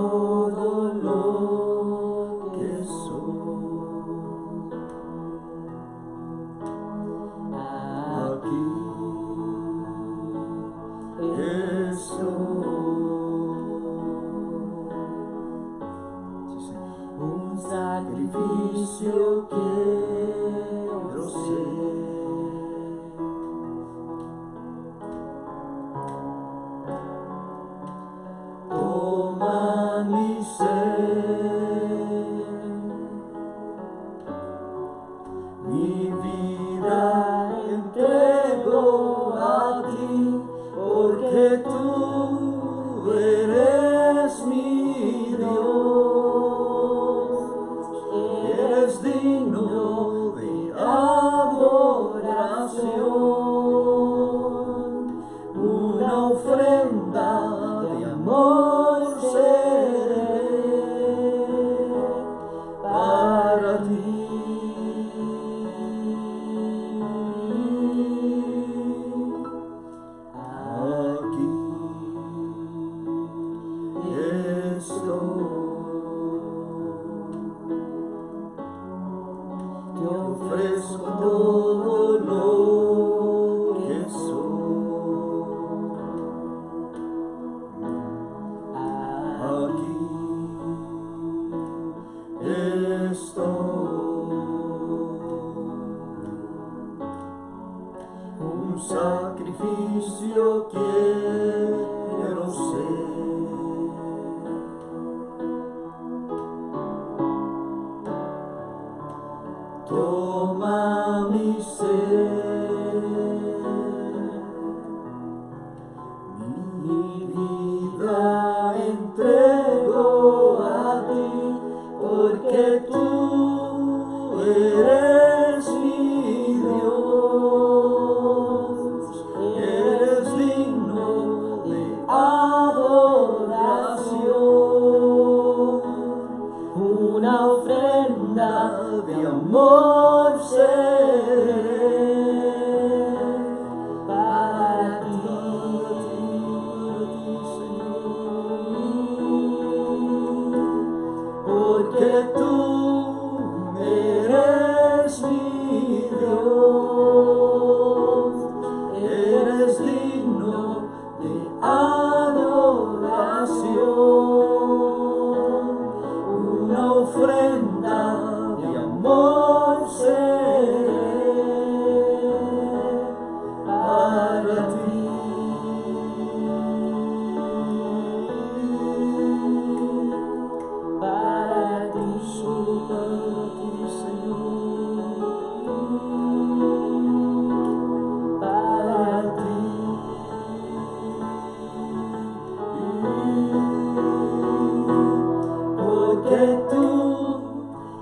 todo lo que soy. Aquí estoy. Un sacrificio quiero ser. Toma mi ser, mi vida entrego a ti, porque tú eres mi Dios, eres digno de adoración, una ofrenda de amor seré para ti. Aquí estoy. Te ofrezco todo lo que soy. Aquí estoy. Un sacrificio quiero ser. Toma mi ser, mi vida entrego a ti, porque tú eres mi Dios, eres digno de adoración, una ofrenda de amor seré para ti, porque tú eres mi Dios, eres digno de adoración, una ofrenda de amor seré para ti. Para ti, solo para ti, Señor. Para ti. Porque tú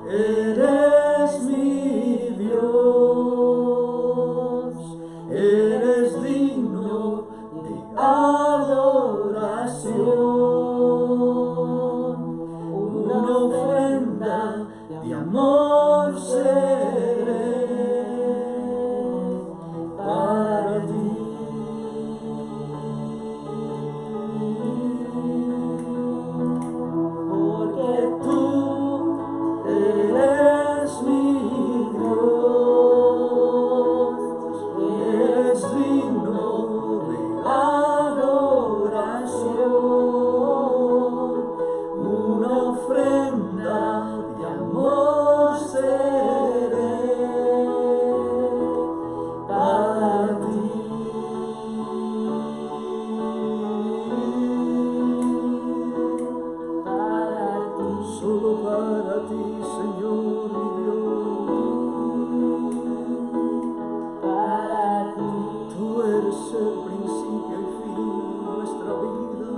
eres mi Dios, eres digno de adoración, una ofrenda de amor seré para ti. Porque tú eres mi Dios, eres digno de adoración, una ofrenda de amor seré para ti. Solo para ti, Señor mi Dios, para ti. Tú eres el principio y fin de nuestra vida.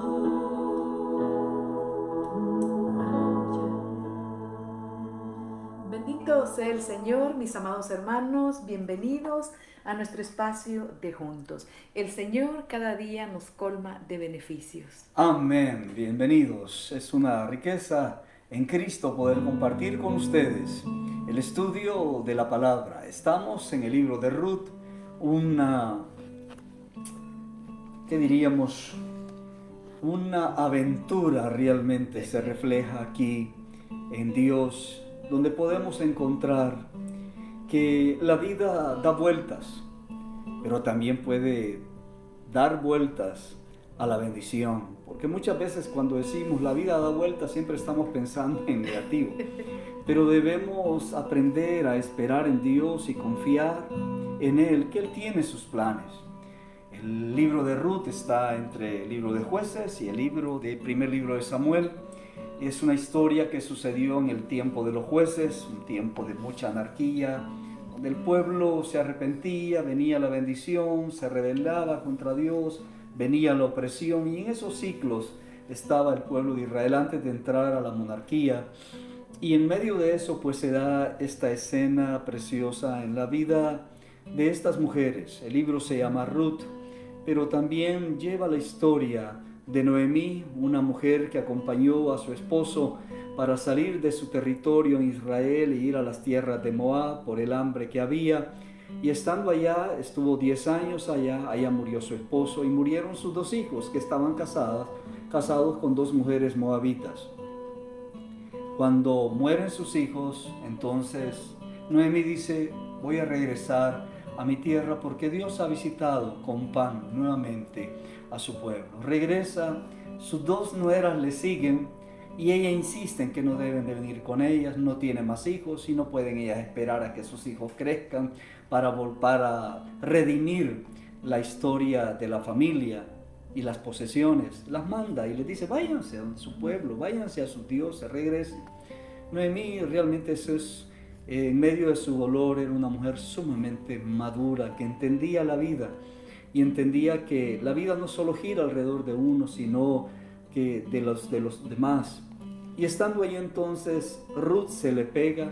Bendito sea el Señor, mis amados hermanos, bienvenidos a nuestro espacio de juntos. El Señor cada día nos colma de beneficios. Amén, bienvenidos. Es una riqueza en Cristo poder compartir con ustedes el estudio de la palabra. Estamos en el libro de Ruth, ¿qué diríamos? Una aventura realmente se refleja aquí en Dios, donde podemos encontrar que la vida da vueltas, pero también puede dar vueltas a la bendición, porque muchas veces cuando decimos la vida da vueltas siempre estamos pensando en negativo, pero debemos aprender a esperar en Dios y confiar en Él, que Él tiene sus planes. El libro de Ruth está entre el libro de Jueces y el primer libro de Samuel. Es una historia que sucedió en el tiempo de los jueces, un tiempo de mucha anarquía, donde el pueblo se arrepentía, venía la bendición, se rebelaba contra Dios, venía la opresión, y en esos ciclos estaba el pueblo de Israel antes de entrar a la monarquía. Y en medio de eso pues se da esta escena preciosa en la vida de estas mujeres. El libro se llama Ruth, pero también lleva la historia de Noemí, una mujer que acompañó a su esposo para salir de su territorio en Israel e ir a las tierras de Moab por el hambre que había. Y estando allá, estuvo 10 años allá murió su esposo y murieron sus 2 hijos que estaban casados con 2 mujeres moabitas. Cuando mueren sus hijos, entonces Noemí dice: voy a regresar a mi tierra porque Dios ha visitado con pan nuevamente a su pueblo. Regresa, sus 2 nueras le siguen y ella insiste en que no deben de venir con ellas, no tiene más hijos y no pueden ellas esperar a que sus hijos crezcan para redimir la historia de la familia y las posesiones. Las manda y les dice: váyanse a su pueblo, váyanse a sus dioses, regresen. Noemí realmente eso es, en medio de su dolor, era una mujer sumamente madura que entendía la vida y entendía que la vida no solo gira alrededor de uno, sino que de los demás. Y estando ahí entonces, Ruth se le pega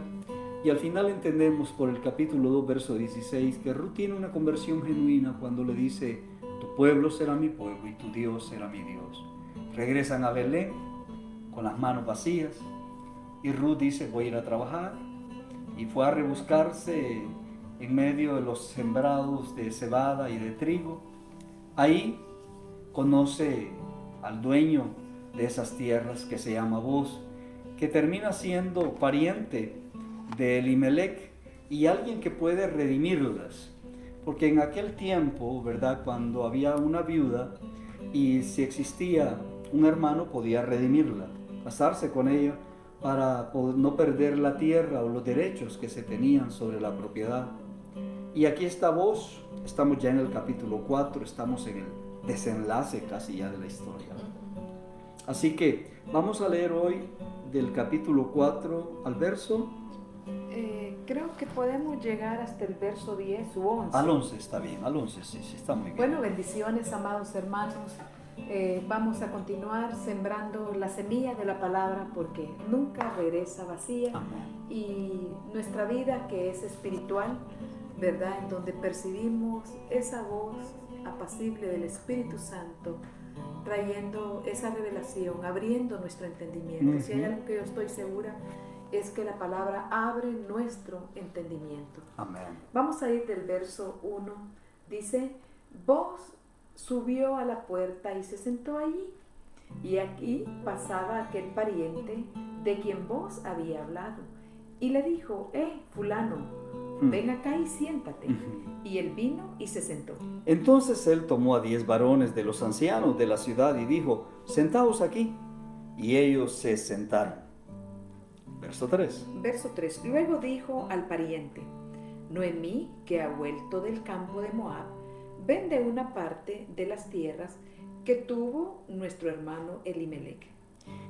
y al final entendemos por el capítulo 2, verso 16, que Ruth tiene una conversión genuina cuando le dice: tu pueblo será mi pueblo y tu Dios será mi Dios. Regresan a Belén con las manos vacías y Ruth dice: voy a ir a trabajar. Y fue a rebuscarse en medio de los sembrados de cebada y de trigo. Ahí conoce al dueño de esas tierras, que se llama Boz, que termina siendo pariente de Elimelech y alguien que puede redimirlas. Porque en aquel tiempo, ¿verdad?, cuando había una viuda y si existía un hermano, podía redimirla, casarse con ella para no perder la tierra o los derechos que se tenían sobre la propiedad. Y aquí está Boz, estamos ya en el capítulo 4, estamos en el desenlace casi ya de la historia. Así que vamos a leer hoy del capítulo 4 al verso... creo que podemos llegar hasta el verso 10 u 11. Al 11 está bien, al 11 sí, está muy bien. Bueno, bendiciones, amados hermanos. Vamos a continuar sembrando la semilla de la palabra porque nunca regresa vacía. Amén. Y nuestra vida, que es espiritual, ¿verdad?, en donde percibimos esa voz apacible del Espíritu Santo trayendo esa revelación, abriendo nuestro entendimiento. Si hay algo que yo estoy segura, es que la palabra abre nuestro entendimiento. Amén. Vamos a ir del verso 1. Dice: Boz subió a la puerta y se sentó allí. Y aquí pasaba aquel pariente de quien Boz había hablado. Y le dijo: fulano, ven acá y siéntate. Y él vino y se sentó. Entonces él tomó a 10 varones de los ancianos de la ciudad y dijo: sentaos aquí. Y ellos se sentaron. Verso 3. Verso 3. Luego dijo al pariente: Noemí, que ha vuelto del campo de Moab, vende una parte de las tierras que tuvo nuestro hermano Elimelech.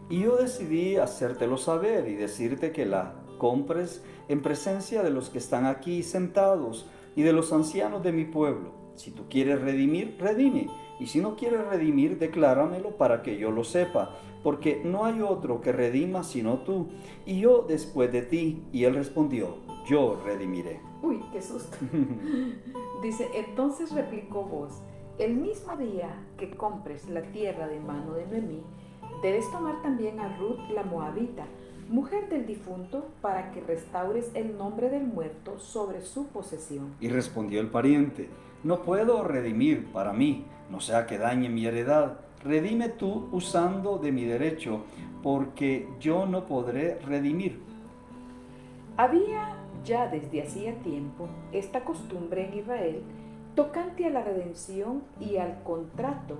Y yo decidí hacértelo saber y decirte que la compres en presencia de los que están aquí sentados y de los ancianos de mi pueblo. Si tú quieres redimir, redime. Y si no quieres redimir, decláramelo para que yo lo sepa, porque no hay otro que redima sino tú, y yo después de ti. Y él respondió: yo redimiré. Uy, qué susto. Dice: entonces replicó Boz: el mismo día que compres la tierra de mano de Noemí, debes tomar también a Ruth la moabita, mujer del difunto, para que restaures el nombre del muerto sobre su posesión. Y respondió el pariente: no puedo redimir para mí, no sea que dañe mi heredad. redime tú usando de mi derecho, porque yo no podré redimir. Había ya desde hacía tiempo esta costumbre en Israel tocante a la redención y al contrato,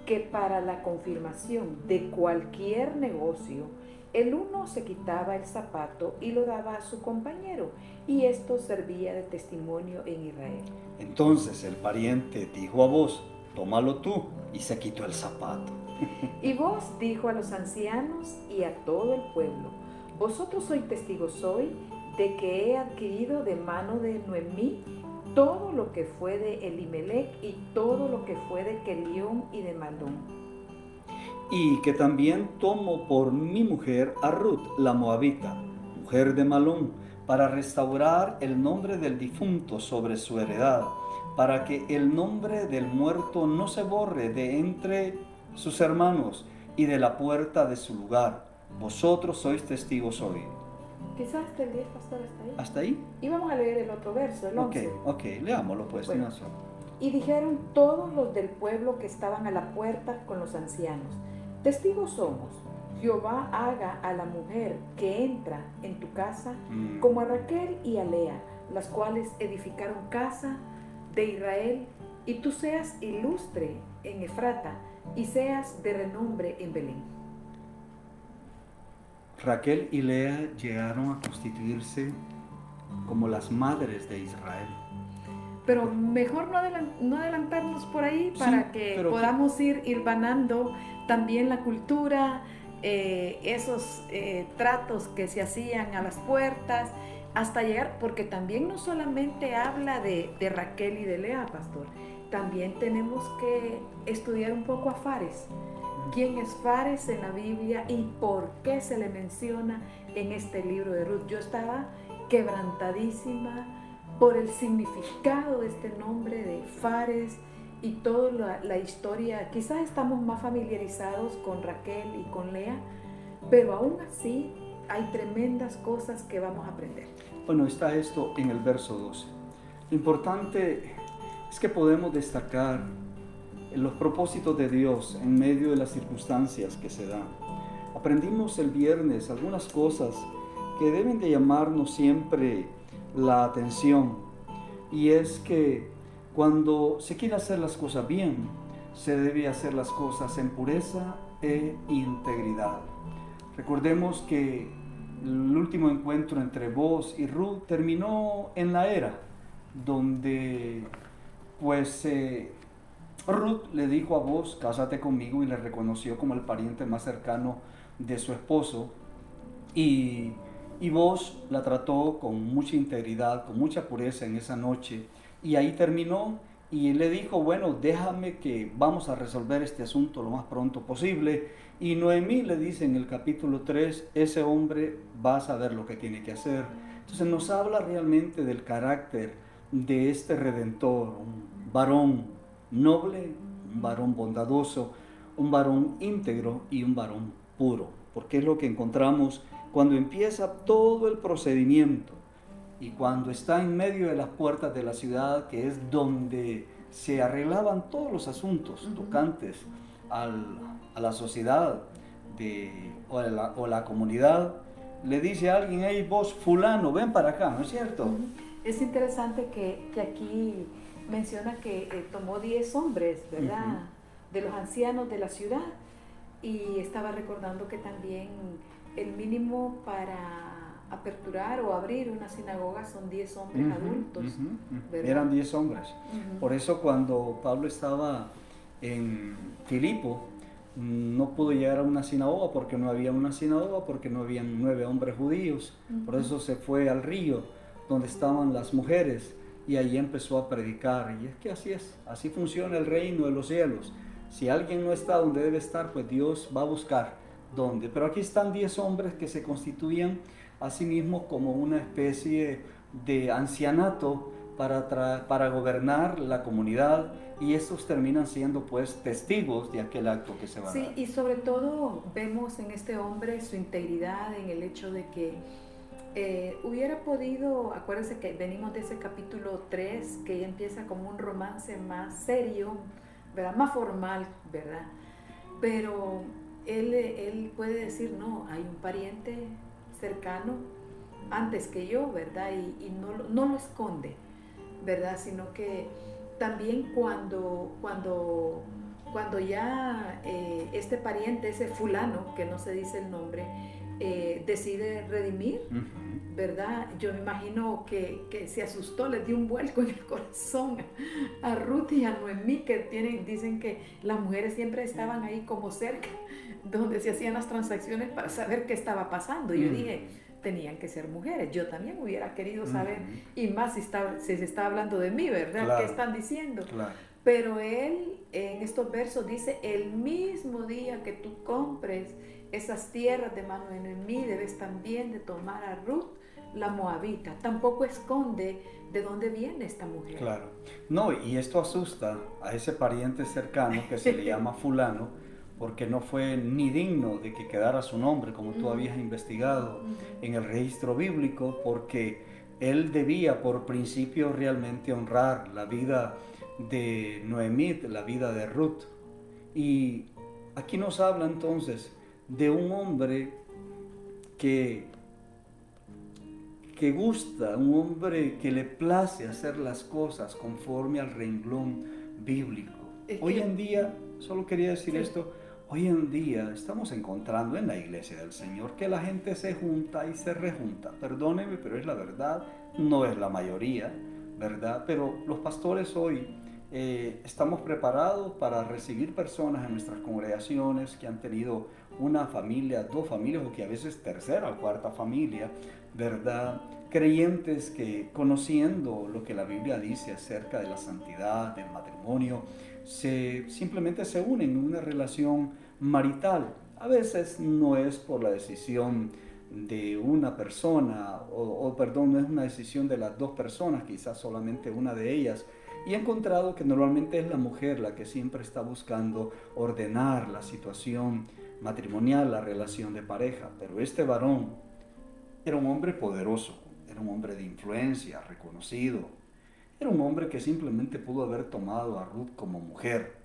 que para la confirmación de cualquier negocio, el uno se quitaba el zapato y lo daba a su compañero, y esto servía de testimonio en Israel. Entonces el pariente dijo a vos, tómalo tú, y se quitó el zapato. Y vos dijo a los ancianos y a todo el pueblo, vosotros sois testigos hoy de que he adquirido de mano de Noemí todo lo que fue de Elimelech y todo lo que fue de Kelión y de Malón. Y que también tomo por mi mujer a Ruth, la moabita, mujer de Malón, para restaurar el nombre del difunto sobre su heredad, para que el nombre del muerto no se borre de entre sus hermanos y de la puerta de su lugar. Vosotros sois testigos hoy. Quizás hasta el 10, pastor, hasta ahí. ¿Hasta ahí? Y vamos a leer el otro verso, el 11. Ok, leámoslo pues. Bueno. Y dijeron todos los del pueblo que estaban a la puerta con los ancianos, testigos somos, Jehová haga a la mujer que entra en tu casa como a Raquel y a Lea, las cuales edificaron casa de Israel, y tú seas ilustre en Efrata y seas de renombre en Belén. Raquel y Lea llegaron a constituirse como las madres de Israel. Pero mejor no adelantarnos por ahí para que podamos ir hilvanando también la cultura, esos tratos que se hacían a las puertas, hasta llegar, porque también no solamente habla de Raquel y de Lea, pastor, también tenemos que estudiar un poco a Fares. ¿Quién es Fares en la Biblia y por qué se le menciona en este libro de Ruth? Yo estaba quebrantadísima por el significado de este nombre de Fares y toda la historia. Quizás estamos más familiarizados con Raquel y con Lea, pero aún así hay tremendas cosas que vamos a aprender. Bueno, está esto en el verso 12. Lo importante es que podemos destacar los propósitos de Dios en medio de las circunstancias que se dan. Aprendimos el viernes algunas cosas que deben de llamarnos siempre la atención, y es que cuando se quiere hacer las cosas bien, se debe hacer las cosas en pureza e integridad. Recordemos que el último encuentro entre Boaz y Ruth terminó en la era donde Ruth le dijo a Boaz, cásate conmigo, y le reconoció como el pariente más cercano de su esposo, y Boaz la trató con mucha integridad, con mucha pureza en esa noche, y ahí terminó, y le dijo, bueno, déjame que vamos a resolver este asunto lo más pronto posible. Y Noemí le dice en el capítulo 3, ese hombre va a saber lo que tiene que hacer. Entonces nos habla realmente del carácter de este Redentor, un varón noble, un varón bondadoso, un varón íntegro y un varón puro, porque es lo que encontramos cuando empieza todo el procedimiento y cuando está en medio de las puertas de la ciudad, que es donde se arreglaban todos los asuntos tocantes a la sociedad o la comunidad. Le dice a alguien, hey, vos fulano, ven para acá, ¿no es cierto? Es interesante que aquí menciona que tomó 10 hombres, ¿verdad? De los ancianos de la ciudad, y estaba recordando que también el mínimo para aperturar o abrir una sinagoga son 10 hombres adultos. Eran 10 hombres. Por eso cuando Pablo estaba en Filipo, no pudo llegar a una sinagoga porque no había una sinagoga, porque no habían 9 hombres judíos. Por eso se fue al río donde estaban las mujeres, y ahí empezó a predicar. Y es que así funciona el reino de los cielos. Si alguien no está donde debe estar, pues Dios va a buscar dónde. Pero aquí están 10 hombres que se constituían a sí mismos como una especie de ancianato para gobernar la comunidad, y estos terminan siendo pues testigos de aquel acto que se va a dar. Sí, y sobre todo vemos en este hombre su integridad, en el hecho de que hubiera podido, acuérdense que venimos de ese capítulo 3, que ya empieza como un romance más serio, ¿verdad? Más formal, ¿verdad? pero él puede decir, no, hay un pariente cercano antes que yo, ¿verdad? Y no lo esconde, ¿verdad? Sino que también cuando ya este pariente, ese fulano, que no se dice el nombre, decide redimir, ¿verdad? Yo me imagino que se asustó, le dio un vuelco en el corazón a Ruth y a Noemí, que dicen que las mujeres siempre estaban ahí como cerca, donde se hacían las transacciones para saber qué estaba pasando. Yo dije, tenían que ser mujeres. Yo también hubiera querido saber, y más si se está hablando de mí, ¿verdad? Claro. ¿Qué están diciendo? Claro. Pero él en estos versos dice, el mismo día que tú compres esas tierras de mano de Noemí, debes también de tomar a Ruth, la moabita. Tampoco esconde de dónde viene esta mujer. Claro. No, y esto asusta a ese pariente cercano que se le llama fulano, porque no fue ni digno de que quedara su nombre, como tú habías investigado en el registro bíblico, porque él debía por principio realmente honrar la vida de Noemí, la vida de Ruth. Y aquí nos habla entonces de un hombre que gusta, un hombre que le place hacer las cosas conforme al renglón bíblico. Hoy en día, solo quería decir esto, hoy en día estamos encontrando en la iglesia del Señor que la gente se junta y se rejunta. Perdóneme, pero es la verdad, no es la mayoría, ¿verdad? Pero los pastores hoy estamos preparados para recibir personas en nuestras congregaciones que han tenido una familia, dos familias o que a veces tercera o cuarta familia, ¿verdad? Creyentes que conociendo lo que la Biblia dice acerca de la santidad, del matrimonio, simplemente se unen en una relación marital. A veces no es por la decisión de una persona, perdón, no es una decisión de las dos personas, quizás solamente una de ellas. Y he encontrado que normalmente es la mujer la que siempre está buscando ordenar la situación matrimonial, la relación de pareja. Pero este varón era un hombre poderoso, era un hombre de influencia, reconocido. Era un hombre que simplemente pudo haber tomado a Ruth como mujer,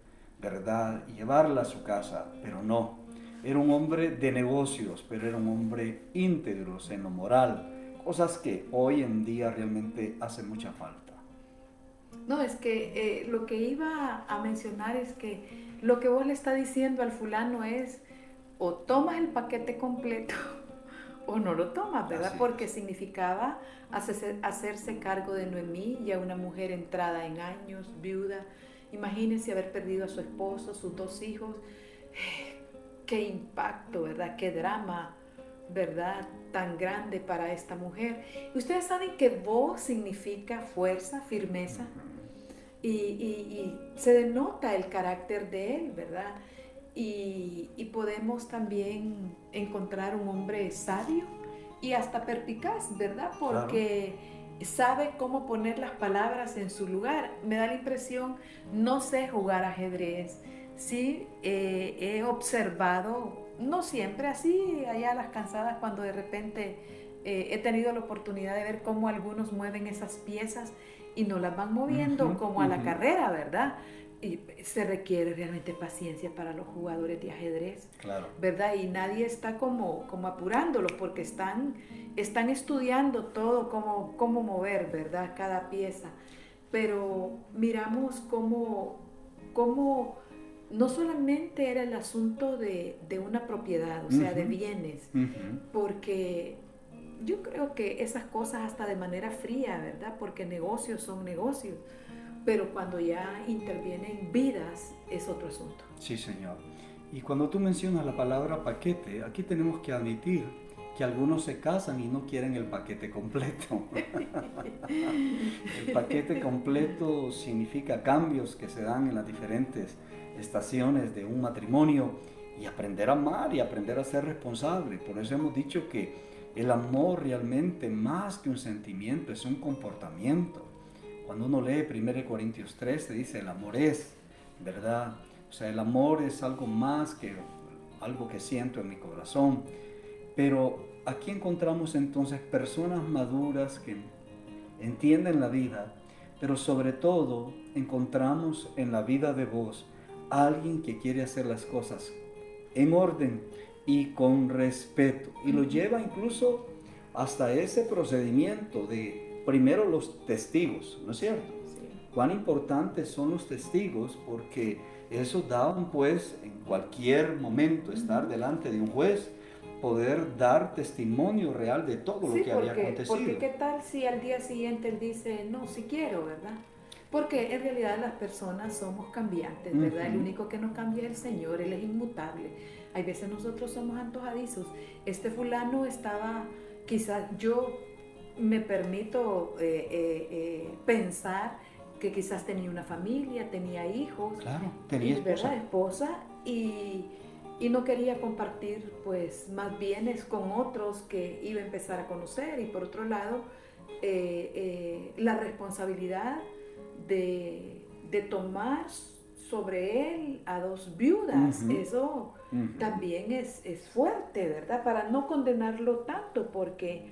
¿verdad? Y llevarla a su casa, pero no. Era un hombre de negocios, pero era un hombre íntegro en lo moral. Cosas que hoy en día realmente hacen mucha falta. No, es que lo que iba a mencionar es que lo que vos le está diciendo al fulano es o tomas el paquete completo o no lo tomas, ¿verdad? Porque significaba hacerse cargo de Noemí, ya una mujer entrada en años, viuda. Imagínense haber perdido a su esposo, sus dos hijos. Qué impacto, ¿verdad? Qué drama, ¿verdad? Tan grande para esta mujer. Y ustedes saben que voz significa fuerza, firmeza. Y se denota el carácter de él, ¿verdad? Y podemos también encontrar un hombre sabio y hasta perspicaz, ¿verdad? Porque sabe cómo poner las palabras en su lugar. Me da la impresión, no sé jugar ajedrez, sí he observado, no siempre así, allá a las cansadas, cuando de repente he tenido la oportunidad de ver cómo algunos mueven esas piezas y no las van moviendo como a la carrera, ¿verdad? Y se requiere realmente paciencia para los jugadores de ajedrez, ¿verdad? Y nadie está como apurándolos porque están estudiando todo, cómo mover, ¿verdad? Cada pieza. Pero miramos cómo no solamente era el asunto de una propiedad, o sea, de bienes, porque yo creo que esas cosas hasta de manera fría, ¿verdad? Porque negocios son negocios. Pero cuando ya intervienen vidas es otro asunto. Sí, Señor. Y cuando tú mencionas la palabra paquete, aquí tenemos que admitir que algunos se casan y no quieren el paquete completo. El paquete completo significa cambios que se dan en las diferentes estaciones de un matrimonio y aprender a amar y aprender a ser responsable. Por eso hemos dicho que el amor realmente más que un sentimiento es un comportamiento. Cuando uno lee 1 Corintios 3, se dice el amor es, ¿verdad? O sea, el amor es algo más que algo que siento en mi corazón. Pero aquí encontramos entonces personas maduras que entienden la vida, pero sobre todo encontramos en la vida de vos alguien que quiere hacer las cosas en orden y con respeto. Y lo lleva incluso hasta ese procedimiento de primero los testigos, ¿no es cierto? Sí. Cuán importantes son los testigos, porque eso daban pues en cualquier momento estar delante de un juez, poder dar testimonio real de todo lo que había acontecido. Porque qué tal si al día siguiente él dice, no, si quiero, ¿verdad? Porque en realidad las personas somos cambiantes, ¿verdad? El único que no cambia es el Señor, Él es inmutable. Hay veces nosotros somos antojadizos. Este fulano estaba, quizás yo me permito pensar que quizás tenía una familia, tenía hijos, claro, tenía esposa, ¿verdad? Esposa, y no quería compartir pues más bienes con otros que iba a empezar a conocer. Y por otro lado, la responsabilidad de tomar sobre él a 2 viudas, eso también es fuerte, ¿verdad? Para no condenarlo tanto, porque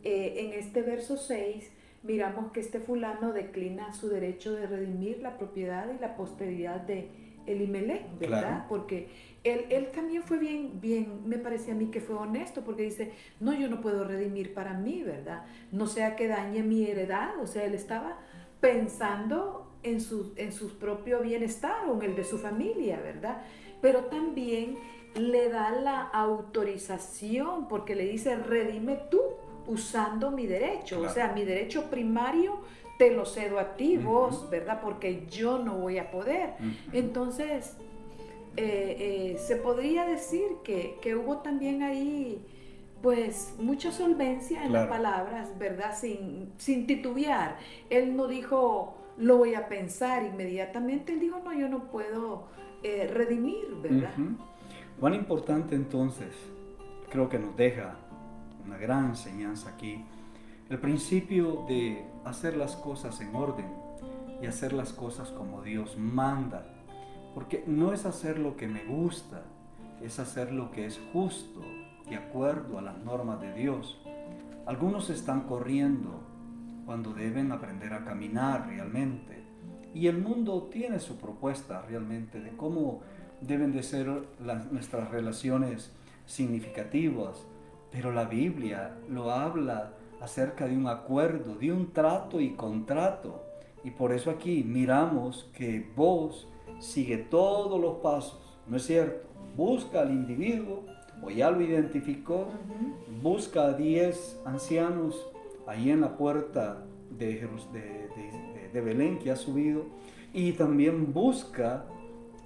en este verso 6 miramos que este fulano declina su derecho de redimir la propiedad y la posteridad de Elimelech, ¿verdad? Claro. Porque él también fue bien, me parece a mí que fue honesto, porque dice, no, yo no puedo redimir para mí, ¿verdad? No sea que dañe mi heredad. O sea, él estaba pensando en su propio bienestar o en el de su familia, ¿verdad? Pero también le da la autorización, porque le dice, redime tú usando mi derecho. Claro. O sea, mi derecho primario te lo cedo a ti, vos, ¿verdad? Porque yo no voy a poder. Entonces, se podría decir que hubo también ahí pues mucha solvencia en las palabras, ¿verdad? Sin titubear. Él no dijo, lo voy a pensar inmediatamente. Él dijo, no, yo no puedo redimir, ¿verdad? Cuán importante entonces, creo que nos deja una gran enseñanza aquí, el principio de hacer las cosas en orden y hacer las cosas como Dios manda. Porque no es hacer lo que me gusta, es hacer lo que es justo, de acuerdo a las normas de Dios. Algunos están corriendo cuando deben aprender a caminar realmente. Y el mundo tiene su propuesta realmente de cómo deben de ser nuestras relaciones significativas. Pero la Biblia lo habla acerca de un acuerdo, de un trato y contrato. Y por eso aquí miramos que Boaz sigue todos los pasos, ¿no es cierto? Busca al individuo, o ya lo identificó, busca a 10 ancianos ahí en la puerta de Belén que ha subido, y también busca,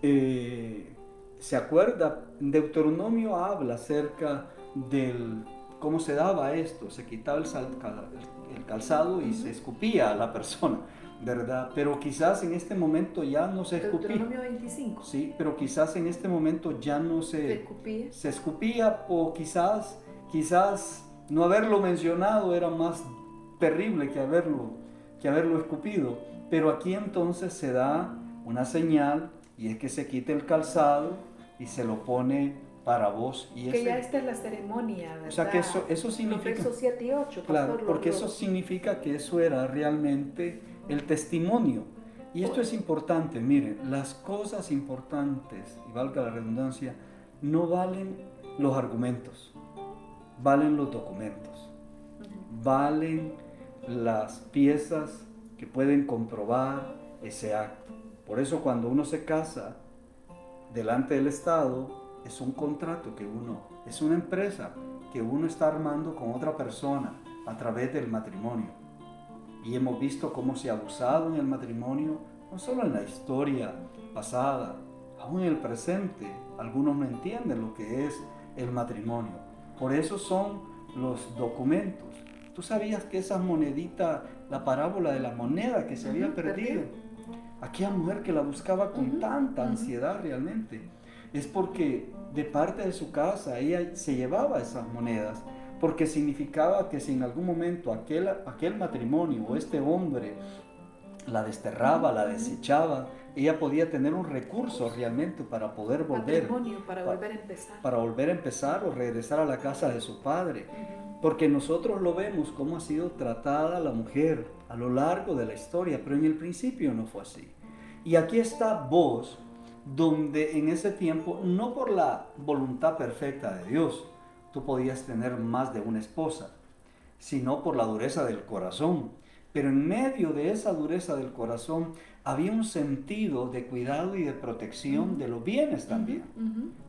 se acuerda, Deuteronomio habla acerca del cómo se daba esto, se quitaba el calzado y se escupía a la persona, ¿verdad? Pero quizás en este momento ya no se escupía. Deuteronomio 25. Sí, pero quizás en este momento ya no se escupía, o quizás no haberlo mencionado era más terrible que haberlo escupido. Pero aquí entonces se da una señal, y es que se quite el calzado y se lo pone para vos. Y que ya esta es la ceremonia, ¿verdad? O sea que eso significa... Los versos 7 y 8. Claro, porque eso significa que eso era realmente el testimonio. Y esto es importante, miren, las cosas importantes, y valga la redundancia, no valen los argumentos, valen los documentos, valen las piezas que pueden comprobar ese acto. Por eso cuando uno se casa delante del Estado, es un contrato es una empresa que uno está armando con otra persona a través del matrimonio. Y hemos visto cómo se ha abusado en el matrimonio, no solo en la historia pasada, aún en el presente. Algunos no entienden lo que es el matrimonio. Por eso son los documentos. ¿Tú sabías que esa monedita, la parábola de la moneda que se había perdido? Aquella mujer que la buscaba con tanta ansiedad realmente, es porque de parte de su casa ella se llevaba esas monedas, porque significaba que si en algún momento aquel matrimonio o este hombre la desterraba, la desechaba, ella podía tener un recurso realmente para poder volver, para volver a empezar o regresar a la casa de su padre. Porque nosotros lo vemos cómo ha sido tratada la mujer a lo largo de la historia, pero en el principio no fue así. Y aquí está Boaz donde en ese tiempo, no por la voluntad perfecta de Dios, tú podías tener más de una esposa, sino por la dureza del corazón. Pero en medio de esa dureza del corazón había un sentido de cuidado y de protección de los bienes también.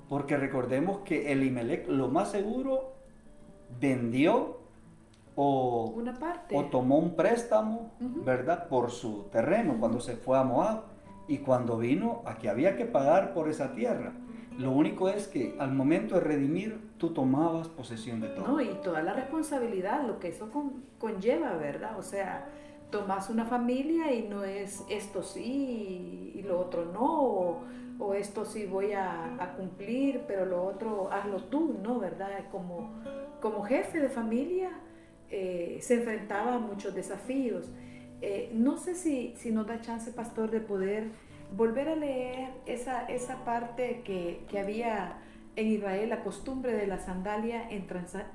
Porque recordemos que Elimelech, lo más seguro, vendió o tomó un préstamo, ¿verdad?, por su terreno cuando se fue a Moab, y cuando vino, aquí había que pagar por esa tierra. Lo único es que al momento de redimir, tú tomabas posesión de todo. No, y toda la responsabilidad, lo que eso conlleva, ¿verdad? O sea, tomas una familia y no es esto sí y lo otro no, o esto sí voy a cumplir, pero lo otro hazlo tú, ¿no? ¿Verdad? Como jefe de familia se enfrentaba a muchos desafíos. No sé si nos da chance, pastor, de poder volver a leer esa parte que había en Israel, la costumbre de la sandalia en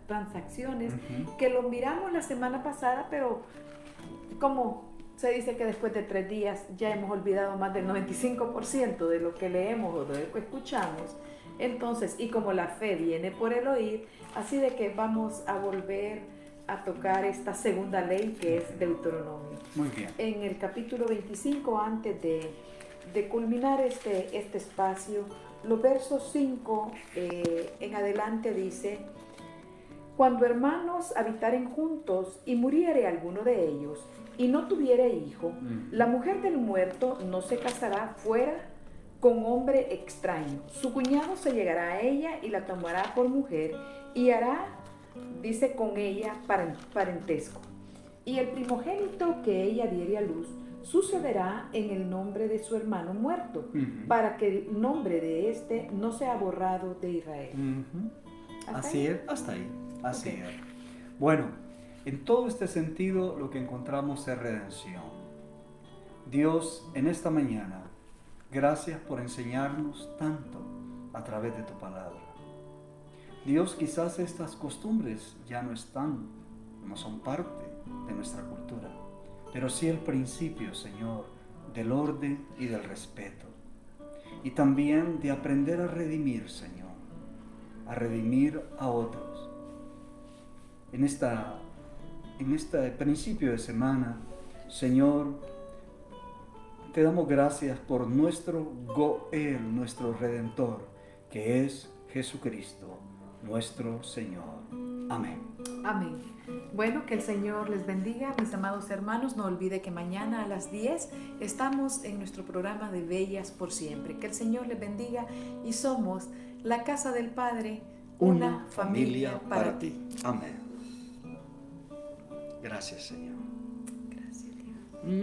transacciones, que lo miramos la semana pasada, pero como se dice que después de 3 días ya hemos olvidado más del 95% de lo que leemos o de lo que escuchamos. Entonces, y como la fe viene por el oír, así de que vamos a volver a tocar esta segunda ley que es Deuteronomio. Muy bien. En el capítulo 25, antes de culminar este espacio, los versos 5 en adelante dice: cuando hermanos habitaren juntos y muriere alguno de ellos y no tuviere hijo, la mujer del muerto no se casará fuera con hombre extraño. Su cuñado se llegará a ella y la tomará por mujer y hará, dice, con ella parentesco. Y el primogénito que ella diere a luz sucederá en el nombre de su hermano muerto, para que el nombre de éste no sea borrado de Israel. Así es, hasta ahí. Así es. Bueno, en todo este sentido lo que encontramos es redención. Dios, en esta mañana, gracias por enseñarnos tanto a través de tu palabra. Dios, quizás estas costumbres ya no son parte de nuestra cultura, pero sí el principio, Señor, del orden y del respeto. Y también de aprender a redimir, Señor, a redimir a otros. En este principio de semana, Señor, te damos gracias por nuestro Goel, nuestro Redentor, que es Jesucristo, nuestro Señor. Amén. Amén. Bueno, que el Señor les bendiga, mis amados hermanos. No olvide que mañana a las 10 estamos en nuestro programa de Bellas por Siempre. Que el Señor les bendiga y somos la Casa del Padre, una familia para ti. Amén. Gracias, Señor.